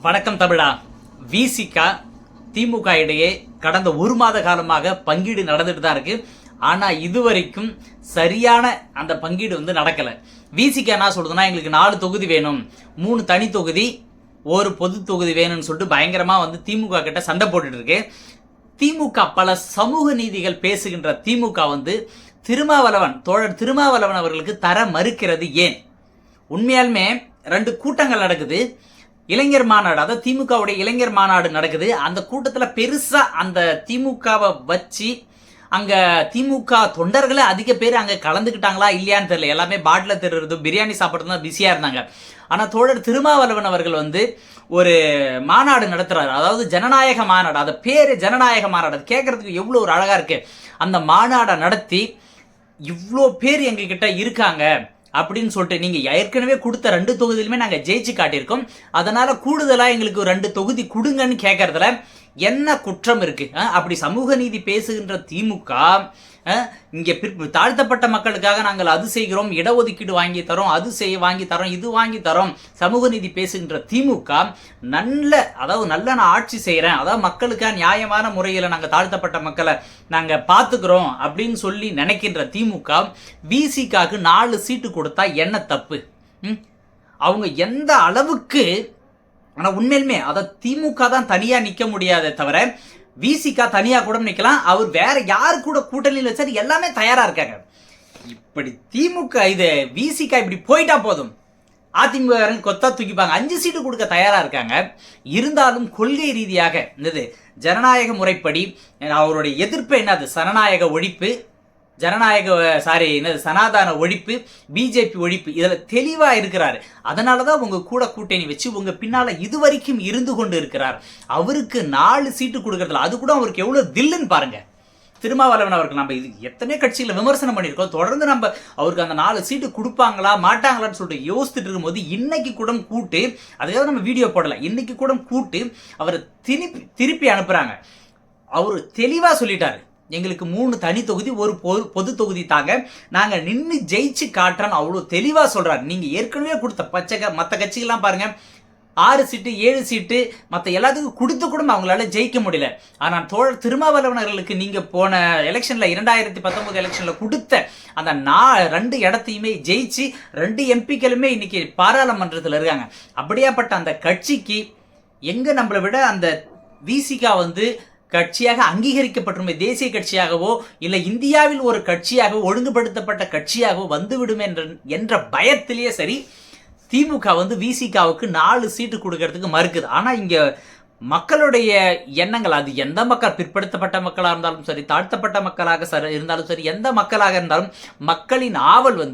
வணக்கம் தமிழா. விசிகா திமுக இடையே கடந்த ஒரு மாத காலமாக பங்கீடு நடந்துட்டு தான் இருக்கு. ஆனா இதுவரைக்கும் சரியான அந்த பங்கீடு நடக்கல. விசிகா என்ன சொல்றதுன்னா, எங்களுக்கு 4 தொகுதி வேணும், 3 தனி தொகுதி, ஒரு பொது தொகுதி வேணும்னு சொல்லிட்டு பயங்கரமா திமுக கிட்ட சண்டை போட்டுட்டு இருக்கு. திமுக பல சமூக நீதிகள் பேசுகின்ற திமுக தோழர் திருமாவளவன் அவர்களுக்கு தர மறுக்கிறது ஏன்? உண்மையாலுமே 2 கூட்டங்கள் நடக்குது. இளைஞர் மாநாடு, அதாவது திமுகவுடைய இளைஞர் மாநாடு நடக்குது. அந்த கூட்டத்தில் பெருசா அந்த திமுகவை வச்சு அங்க திமுக தொண்டர்களே அதிக பேர் அங்க கலந்துக்கிட்டாங்களா இல்லையான்னு தெரியல. எல்லாமே பாட்டில திருறது பிரியாணி சாப்பிட்றது தான் பிஸியா இருந்தாங்க. ஆனா தோழர் திருமாவளவன் அவர்கள் ஒரு மாநாடு நடத்துறாரு, அதாவது ஜனநாயக மாநாடு. அது பேரு ஜனநாயக மாநாடு, கேட்கறதுக்கு எவ்வளவு ஒரு அழகா இருக்கு. அந்த மாநாடை நடத்தி இவ்வளோ பேர் எங்க கிட்ட இருக்காங்க அப்படின்னு சொல்லிட்டு, நீங்க ஏற்கனவே கொடுத்த 2 தொகுதியிலுமே நாங்க ஜெயிச்சு காட்டியிருக்கோம், அதனால கூடுதலா எங்களுக்கு 2 தொகுதி கொடுங்கன்னு கேட்கறதுல என்ன குற்றம் இருக்கு? அப்படி சமூக நீதி பேசுகின்ற திமுக இங்க தாழ்த்தப்பட்ட மக்களுக்காக நாங்கள் அது செய்கிறோம், இடஒதுக்கீடு வாங்கி தரோம், அது வாங்கி தரோம், இது வாங்கி தரோம், சமூக நீதி பேசுகின்ற திமுக நல்ல நான் ஆட்சி செய்யறேன், அதாவது மக்களுக்காக நியாயமான முறையில் நாங்க தாழ்த்தப்பட்ட மக்களை நாங்க பாத்துக்கிறோம் அப்படின்னு சொல்லி நினைக்கின்ற திமுக விசிகாக்கு 4 சீட்டு கொடுத்தா என்ன தப்பு? அவங்க எந்த அளவுக்கு, ஆனா உண்மையிலுமே அதை திமுக தான் தனியா நிக்க முடியாதே தவிர விசிகா தனியா கூட நிக்கலாம். அவர் வேற யாரு கூட கூட்டணியில் வச்சாரு எல்லாமே தயாரா இருக்காங்க. இப்படி திமுக இது விசிகா இப்படி போயிட்டா போதும், அதிமுக கொத்தா தூக்கிப்பாங்க. 5 சீட்டு கொடுக்க தயாரா இருக்காங்க. இருந்தாலும் கொள்கை ரீதியாக ஜனநாயக முறைப்படி அவருடைய எதிர்ப்பு என்னது? சனநாயக ஒழிப்பு, சனாதன ஒழிப்பு, பிஜேபி ஒழிப்பு, இதுல தெளிவா இருக்கிறாரு. அதனாலதான் உங்க கூட கூட்டணி வச்சு உங்க பின்னால இதுவரைக்கும் இருந்து கொண்டு இருக்கிறார். அவருக்கு 4 சீட்டு கொடுக்கறதுல அது கூட அவருக்கு எவ்வளவு தில்லுன்னு பாருங்க. திருமாவளவன் அவருக்கு நம்ம இது எத்தனை கட்சிகளை விமர்சனம் பண்ணியிருக்கோம். தொடர்ந்து நம்ம அவருக்கு அந்த 4 சீட்டு கொடுப்பாங்களா மாட்டாங்களான்னு சொல்லிட்டு யோசிச்சுட்டு இருக்கும்போது இன்னைக்கு கூட கூட்டு, அதுக்காக நம்ம வீடியோ போடல, இன்னைக்கு கூட கூட்டு அவரை திருப்பி அனுப்புறாங்க. அவரு தெளிவா சொல்லிட்டாரு, எங்களுக்கு 3 தனி தொகுதி, ஒரு பொது தொகுதி தாங்க, நாங்க நின்று ஜெயிச்சு காட்டுறோம். அவ்வளவு தெளிவா சொல்றாரு. நீங்க ஏற்கனவே கொடுத்த மற்ற கட்சிகள்லாம் பாருங்க, 6 சீட்டு 7 சீட்டு மற்ற எல்லாத்துக்கும் கொடுத்து கூட அவங்களால ஜெயிக்க முடியல. ஆனா தோழர் திருமாவளவனர்களுக்கு நீங்க போன எலெக்ஷன்ல 2019 எலெக்ஷன்ல கொடுத்த அந்த 2 இடத்தையுமே ஜெயிச்சு 2 எம்பிக்களுமே இன்னைக்கு பாராளுமன்றத்தில் இருக்காங்க. அப்படியாப்பட்ட அந்த கட்சிக்கு எங்க நம்மளை விட அந்த விசிகா கட்சியாக அங்கீகரிக்கப்பட்டுமே, தேசிய கட்சியாகவோ இல்ல இந்தியாவில் ஒரு கட்சியாக ஒழுங்குபடுத்தப்பட்ட கட்சியாகவோ வந்துவிடும் என்ற பயத்திலேயே சரி திமுக விசிகாவுக்கு 4 சீட்டு கொடுக்கறதுக்கு மறுக்குது. ஆனா இங்க மக்களுடைய எண்ணங்கள், அது எந்த மக்கள், பிற்படுத்தப்பட்ட மக்களாக இருந்தாலும் சரி, தாழ்த்தப்பட்ட மக்களாக இருந்தாலும் சரி, எந்த மக்களாக இருந்தாலும் மக்களின் ஆவல்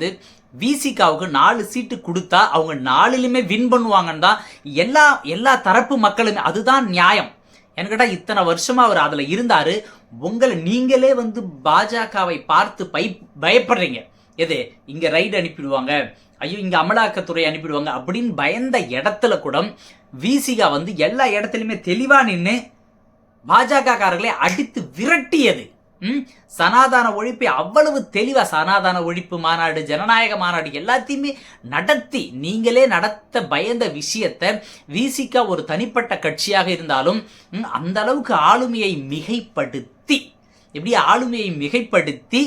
விசிகாவுக்கு 4 சீட்டு கொடுத்தா அவங்க 4லுமே வின் பண்ணுவாங்கன்னு தான் எல்லா தரப்பு மக்களுமே, அதுதான் நியாயம். என்கிட்ட இத்தனை வருஷமா அவர் அதுல இருந்தாரு. உங்களை நீங்களே பாஜகவை பார்த்து பயப்படுறீங்க. எது இங்க ரைடு அனுப்பிடுவாங்க, ஐயோ இங்க அமலாக்கத்துறை அனுப்பிடுவாங்க அப்படின்னு பயந்த இடத்துல கூட விசிகா எல்லா இடத்துலயுமே தெளிவா நின்று பாஜக காரர்களை அடித்து விரட்டியது. சனாதன ஒழிப்பை அவ்வளவு தெளிவா, சனாதன ஒழிப்பு மாநாடு, ஜனநாயக மாநாடு எல்லாத்தையுமே நடத்தி நீங்களே நடத்த பயந்த விஷயத்தை விசிகா ஒரு தனிப்பட்ட கட்சியாக இருந்தாலும் அந்த அளவுக்கு ஆளுமையை மிகைப்படுத்தி, எப்படி ஆளுமையை மிகைப்படுத்தி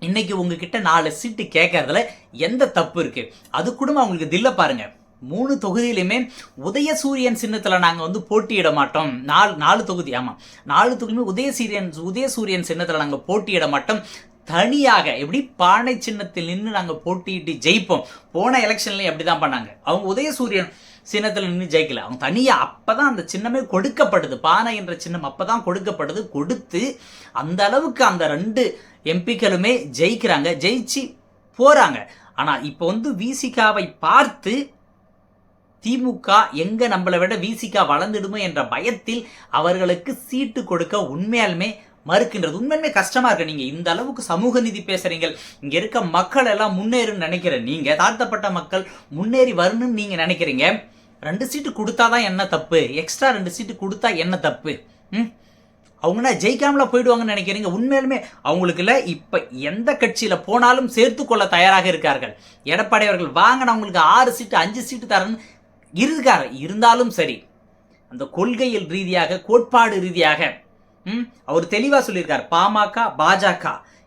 இன்னைக்கு உங்ககிட்ட 4 சீட்டு கேட்கறதுல எந்த தப்பு இருக்கு? அது கூட அவங்களுக்கு தில்ல பாருங்க. 3 தொகுதியிலுமே உதயசூரியன் சின்னத்துல நாங்க போட்டியிட மாட்டோம். 4 தொகுதி, ஆமா 4 தொகுதியுமே உதயசூரியன் சின்னத்துல நாங்க போட்டியிட மாட்டோம். தனியாக எப்படி பானை சின்னத்தில் நின்று நாங்க போட்டியிட்டு ஜெயிப்போம். போன எலெக்ஷன்லயும் அப்படிதான் பண்ணாங்க. அவங்க உதயசூரியன் சின்னத்தில் நின்று ஜெயிக்கல, அவங்க தனியா. அப்பதான் அந்த சின்னமே கொடுக்கப்படுது, பானை என்ற சின்னம் அப்பதான் கொடுக்கப்படுது. கொடுத்து அந்த அளவுக்கு அந்த 2 எம்பிக்களுமே ஜெயிக்கிறாங்க, ஜெயிச்சு போறாங்க. ஆனா இப்ப விசிகாவை பார்த்து திமுக எங்க நம்மளை விட விசிகா வளர்ந்துடுமோ என்ற பயத்தில் அவர்களுக்கு சீட்டு கொடுக்க உண்மையாலுமே மறுக்கின்றது. உண்மையுமே கஷ்டமா இருக்கு. நீங்க இந்த அளவுக்கு சமூக நீதி பேசுறீங்க, இங்க இருக்க மக்கள் எல்லாம் முன்னேறுன்னு நினைக்கிற நீங்க, தாழ்த்தப்பட்ட மக்கள் முன்னேறி வரணும்னு நீங்க நினைக்கிறீங்க. 2 சீட்டு கொடுத்தாதான் என்ன தப்பு? எக்ஸ்ட்ரா 2 சீட்டு கொடுத்தா என்ன தப்பு? அவங்க ஜெயிக்காமல போயிடுவாங்கன்னு நினைக்கிறீங்க? உண்மையிலுமே அவங்களுக்குல இப்ப எந்த கட்சியில போனாலும் சேர்த்து கொள்ள தயாராக இருக்கார்கள். எடப்பாடி அவர்கள் வாங்க நான் உங்களுக்கு 6 சீட்டு 5 சீட்டு தரேன்னு இருக்காரு. இருந்தாலும் சரி அந்த கொள்கையில் ரீதியாக, கோட்பாடு ரீதியாக அவர் தெளிவா சொல்லியிருக்கார். பாமக பாஜக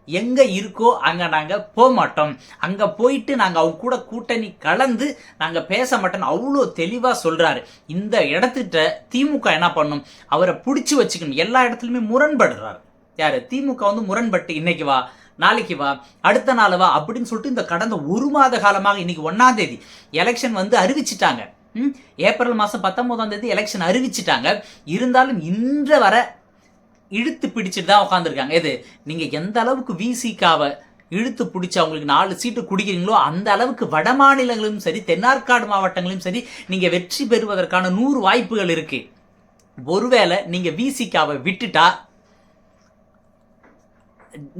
எங்க இருக்கோ அங்க நாங்க போக மாட்டோம், அங்க போயிட்டு நாங்க அவங்க கூட கூட்டணி கலந்து நாங்க பேச மாட்டோம், அவ்வளோ தெளிவா சொல்றாரு. இந்த இடத்துட்ட திமுக என்ன பண்ணும், அவரை பிடிச்சி வச்சுக்கணும். எல்லா இடத்துலயுமே முரண்படுறாரு. யாரு? திமுக வந்து முரண்பட்டு இன்னைக்கு வா, நாளைக்கு வா, அடுத்த நாள் வா அப்படின்னு சொல்லிட்டு இந்த கடந்த 1 மாத காலமாக, இன்னைக்கு 1ஆம் தேதி எலெக்ஷன் வந்து அறிவிச்சிட்டாங்க. ஏப்ரல் மாதம் 19ஆம் தேதி எலெக்ஷன் அறிவிச்சிட்டாங்க. இருந்தாலும் இன்ற வர இழுத்து பிடிச்சிட்டு தான் உட்காந்துருக்காங்க. எது? நீங்க எந்த அளவுக்கு விசிகாவை இழுத்து பிடிச்சி அவங்களுக்கு 4 சீட்டு குடிக்கிறீங்களோ அந்த அளவுக்கு வட மாநிலங்களும் சரி, தென்னார்காடு மாவட்டங்களும் சரி, நீங்க வெற்றி பெறுவதற்கான 100 வாய்ப்புகள் இருக்கு. ஒருவேளை நீங்க விசிகாவை விட்டுட்டா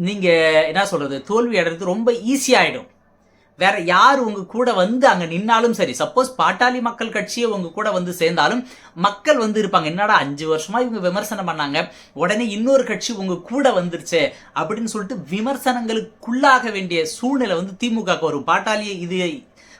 நீங்க என்ன சொல்றது, தோல்வி அடைறது ரொம்ப ஈஸியாயிடும். வேற யார் உங்க கூட வந்து அங்க நின்னாலும் சரி, சப்போஸ் பாட்டாளி மக்கள் கட்சியை உங்க கூட வந்து சேர்ந்தாலும் மக்கள் வந்து இருப்பாங்க, என்னடா 5 வருஷமா இவங்க விமர்சனம் பண்ணாங்க, உடனே இன்னொரு கட்சி உங்க கூட வந்துருச்சு அப்படின்னு சொல்லிட்டு விமர்சனங்களுக்குள்ளாக வேண்டிய சூழ்நிலை வந்து திமுக வரும்.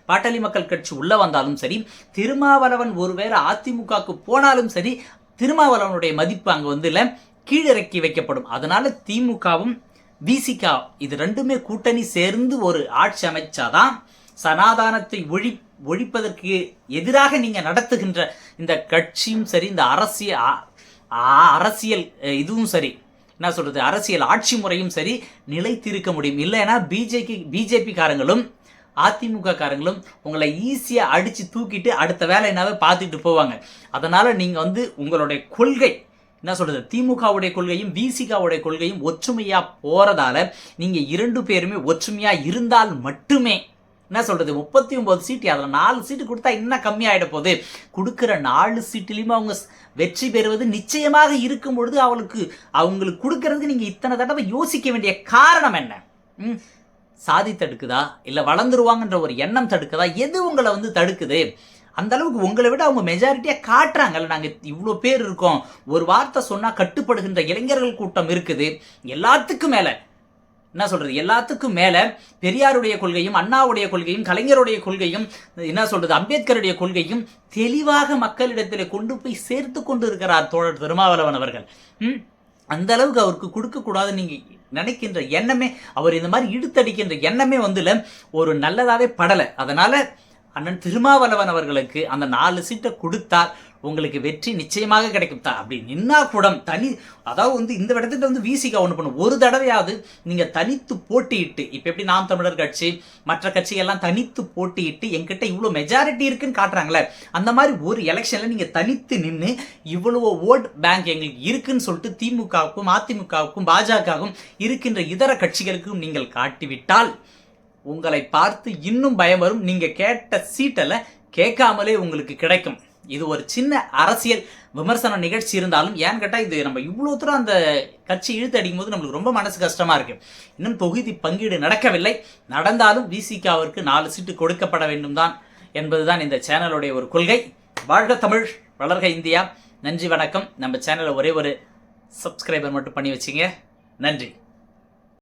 பாட்டாளி மக்கள் கட்சி உள்ள வந்தாலும் சரி, திருமாவளவன் ஒருவேளை அதிமுகவுக்கு போனாலும் சரி, திருமாவளவனுடைய மதிப்பு அங்க வந்து இல்ல, கீழிறக்கி வைக்கப்படும். அதனால திமுகவும் விசிகா இது ரெண்டுமே கூட்டணி சேர்ந்து ஒரு ஆட்சி அமைச்சாதான் சனாதானத்தை ஒழிப்பதற்கு எதிராக நீங்க நடத்துகின்ற இந்த கட்சியும் சரி, இந்த அரசியல் இதுவும் சரி, என்ன சொல்றது, அரசியல் ஆட்சி முறையும் சரி நிலைத்திருக்க முடியும். இல்லைன்னா பிஜேபி காரங்களும் அதிமுக காரங்களும் உங்களை ஈஸியா அடிச்சு தூக்கிட்டு அடுத்த வேலை என்னவே பார்த்துட்டு போவாங்க. அதனால நீங்க வந்து உங்களுடைய கொள்கை என்ன சொல்றது, திமுகவுடைய கொள்கையும் விசிகாவுடைய கொள்கையும் ஒற்றுமையா போறதால நீங்க 2 பேருமே ஒற்றுமையா இருந்தால் மட்டுமே என்ன சொல்றது 39 சீட்டு, அதில் 4 சீட்டு கொடுத்தா இன்னும் கம்மியாயிட போகுது. கொடுக்குற 4 சீட்டுலையுமே அவங்க வெற்றி பெறுவது நிச்சயமாக இருக்கும் பொழுது அவங்களுக்கு கொடுக்கறதுக்கு நீங்க இத்தனை தடவை யோசிக்க வேண்டிய காரணம் என்ன? சாதி தடுக்குதா, இல்ல வளர்ந்துருவாங்கன்ற ஒரு எண்ணம் தடுக்குதா? எது உங்களை வந்து தடுக்குது? அந்த அளவுக்கு உங்களை விட அவங்க மெஜாரிட்டியா காட்டுறாங்கல்ல, நாங்க இவ்வளோ பேர் இருக்கோம், ஒரு வார்த்தை சொன்னா கட்டுப்படுகின்ற இளைஞர்கள் கூட்டம் இருக்குது. எல்லாத்துக்கும் மேல என்ன சொல்றது, எல்லாத்துக்கும் மேல பெரியாருடைய கொள்கையும், அண்ணாவுடைய கொள்கையும், கலைஞருடைய கொள்கையும், என்ன சொல்றது, அம்பேத்கருடைய கொள்கையும் தெளிவாக மக்களிடத்தில் கொண்டு போய் சேர்த்து கொண்டு இருக்கிறார் தோழர் திருமாவளவன் அவர்கள். அந்த அளவுக்கு அவருக்கு கொடுக்க கூடாது நீங்க நினைக்கின்ற எண்ணமே, அவர் இந்த மாதிரி இழுத்தடிக்கின்ற எண்ணமே வந்து ஒரு நல்லதாவே படலை. அதனால அண்ணன் திருமாவளவன் அவர்களுக்கு அந்த 4 சீட்டை கொடுத்தால் உங்களுக்கு வெற்றி நிச்சயமாக கிடைக்கும். அப்படி நின்னா கூட அதாவது வந்து இந்த இடத்துல வந்து விசிகா ஒன்று பண்ணும், ஒரு தடவையாவது நீங்க தனித்து போட்டியிட்டு, இப்ப எப்படி நாம் தமிழர் கட்சி மற்ற கட்சிகள்லாம் தனித்து போட்டியிட்டு என்கிட்ட இவ்வளவு மெஜாரிட்டி இருக்குன்னு காட்டுறாங்களே, அந்த மாதிரி ஒரு எலெக்ஷன்ல நீங்க தனித்து நின்று இவ்வளவு ஓட் பேங்க் எங்களுக்கு இருக்குன்னு சொல்லிட்டு திமுகவுக்கும் அதிமுகவுக்கும் பாஜகவும் இருக்கின்ற இதர கட்சிகளுக்கும் நீங்கள் காட்டிவிட்டால் உங்களை பார்த்து இன்னும் பயம் வரும். நீங்க கேட்ட சீட்டல கேட்காமலே உங்களுக்கு கிடைக்கும். இது ஒரு சின்ன அரசியல் விமர்சன நிகழ்ச்சி இருந்தாலும், ஏன்னு கேட்டா இது நம்ம இவ்வளோ தூரம் அந்த கட்சி இழுத்து அடிக்கும் போது நம்மளுக்கு ரொம்ப மனசு கஷ்டமா இருக்கு. இன்னும் தொகுதி பங்கீடு நடக்கவில்லை, நடந்தாலும் விசிகாவிற்கு 4 சீட்டு கொடுக்கப்பட வேண்டும் தான் என்பதுதான் இந்த சேனலுடைய ஒரு கொள்கை. வாழ்க தமிழ், வளர்க இந்தியா. நன்றி, வணக்கம். நம்ம சேனலை ஒரே ஒரு சப்ஸ்கிரைபர் மட்டும் பண்ணி வச்சிங்க. நன்றி.